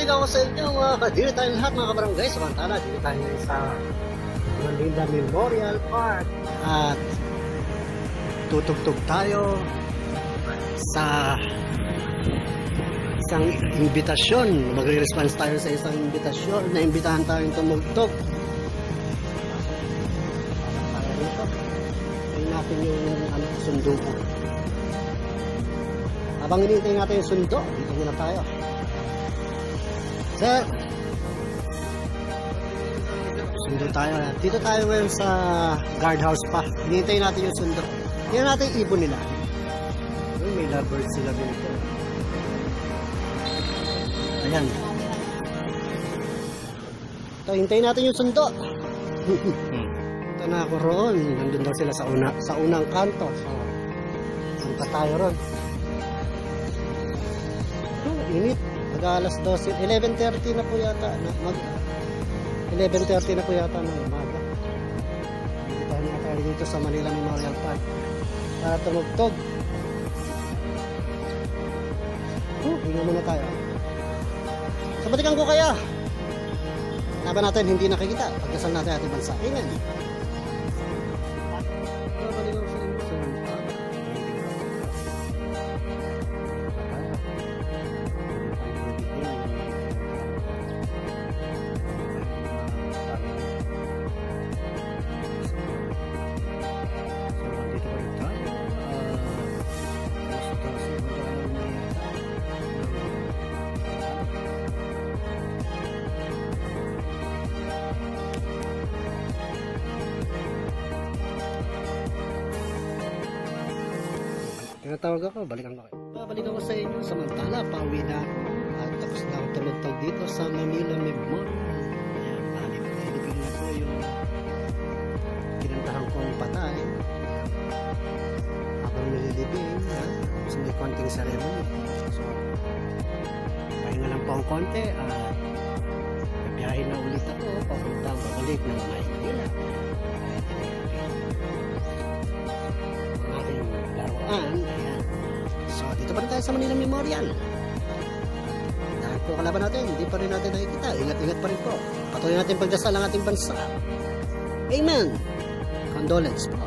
Babalik ako sa inyo mga kadiri tayo lahat mga kabarangay. Samantala, dito tayo sa Manila Memorial Park. At tutugtog tayo sa isang imbitasyon. Magre-response tayo sa isang imbitasyon na imbitahan tayong tumugtog. Tingnan natin yung sundo ko. Habang hinihintay natin yung sundo, dito muna tayo. Sir, sundo tayo. Dito tayo ngayon sa guardhouse pa. Hinihintay natin yung sundo. Tingnan natin yung ibon nila. May lovebirds sila dito. Ayan. Ito, hintayin natin yung sundo. Ito na ako roon. Nandun daw sila sa unang kanto. So, punta tayo roon. Init. Mag-alas 12. 11:30 na po yata. 11:30 na po yata ng umaga. Punta na tayo dito sa Manila Memorial Park para tumugtog. Hinga muna tayo. Sa batikan ko kaya. Laban natin hindi nakikita. Pagdasal natin ating bansa. Amen. Tinatawag ako, balikan ko kayo. Babalik ako sa inyo samantala, pauwi na ako. At tapos na ako tumugtog dito sa Manila Memorial. Ayan, panibig na po yung kinantahan kong patay. Habang nililibing, kasi may konting ceremony. So, pahinga lang po ang konti at biyahin na ulit ako papuntang babalik ng Maynila. Ayan. So, dito pa rin tayo sa Manila Memorial. Dahil po kalaban natin, hindi pa rin natin nakikita. Ingat-ingat pa rin po. Patuloy natin pagdasal ang ating bansa. Amen. Condolence po.